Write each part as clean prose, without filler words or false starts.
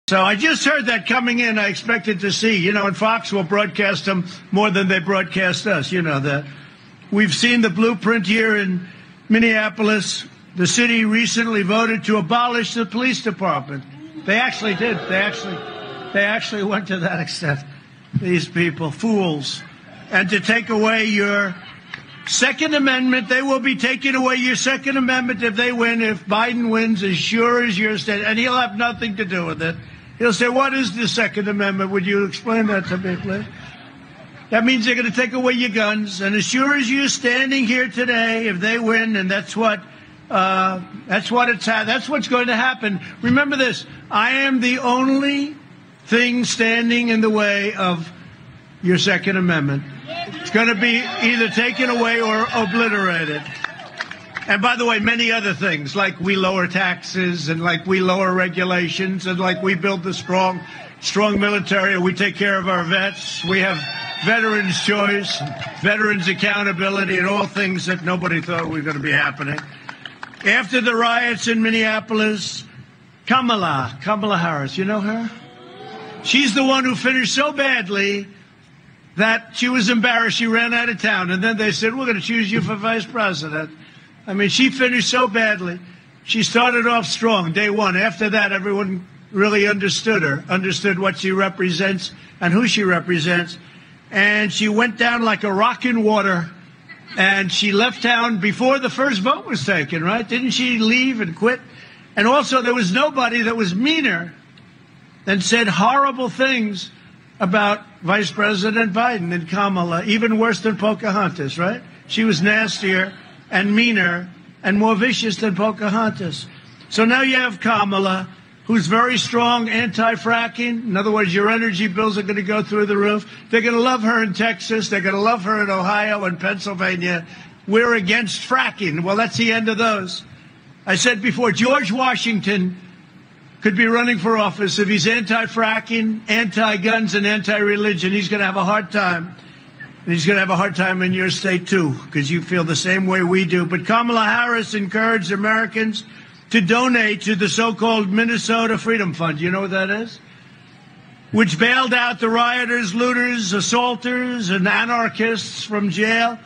So I just heard that coming in. I expected to see, and Fox will broadcast them more than they broadcast us. You know that. We've seen the blueprint here in Minneapolis. The city recently voted to abolish the police department. They actually did. They actually went to that extent. These people, fools. And to take away your Second Amendment, they will be taking away your Second Amendment if they win, if Biden wins, as sure as you're standing. And he'll have nothing to do with it. He'll say, what is the Second Amendment? Would you explain that to me, please? That means they're going to take away your guns. And as sure as you're standing here today, if they win, and that's what's going to happen. Remember this. I am the only thing standing in the way of your Second Amendment. It's going to be either taken away or obliterated. And by the way, many other things, like we lower taxes and like we lower regulations and like we build the strong military, we take care of our vets. We have veterans' choice, veterans' accountability, and all things that nobody thought were going to be happening. After the riots in Minneapolis, Kamala Harris, you know her? She's the one who finished so badly that she was embarrassed. She ran out of town. And then they said, we're going to choose you for vice president. I mean, she finished so badly. She started off strong, day one. After that, everyone really understood her, understood what she represents and who she represents. And she went down like a rock in water. And she left town before the first vote was taken, right? Didn't she leave and quit? And also, there was nobody that was meaner than said horrible things about Vice President Biden and Kamala, even worse than Pocahontas, right? She was nastier and meaner and more vicious than Pocahontas. So now you have Kamala, who's very strong anti-fracking. In other words, your energy bills are going to go through the roof. They're going to love her in Texas. They're going to love her in Ohio and Pennsylvania. We're against fracking. Well, that's the end of those. I said before, George Washington could be running for office. If he's anti-fracking, anti-guns, and anti-religion, he's going to have a hard time. And he's going to have a hard time in your state, too, because you feel the same way we do. But Kamala Harris encouraged Americans to donate to the so-called Minnesota Freedom Fund. You know what that is? Which bailed out the rioters, looters, assaulters, and anarchists from jail.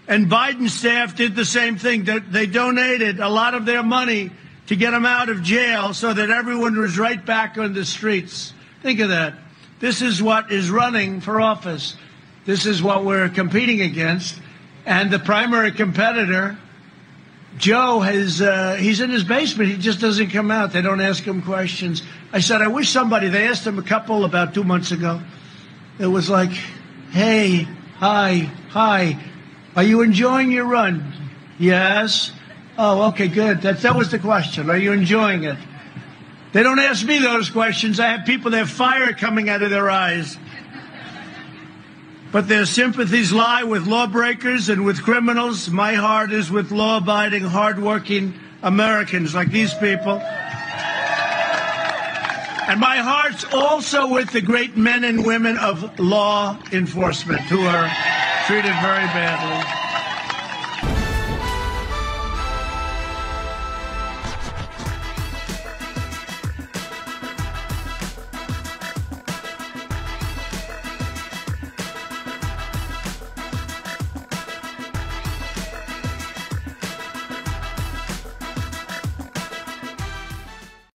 And Biden's staff did the same thing. They donated a lot of their money to get them out of jail so that everyone was right back on the streets. Think of that. This is what is running for office. This is what we're competing against. And the primary competitor, Joe, he's in his basement. He just doesn't come out. They don't ask him questions. I said, I wish they asked him a couple about 2 months ago. It was like, hey, hi, are you enjoying your run? Yes. Oh, okay, good. That was the question. Are you enjoying it? They don't ask me those questions. I have people that have fire coming out of their eyes. But their sympathies lie with lawbreakers and with criminals. My heart is with law-abiding, hard-working Americans like these people. And my heart's also with the great men and women of law enforcement who are treated very badly.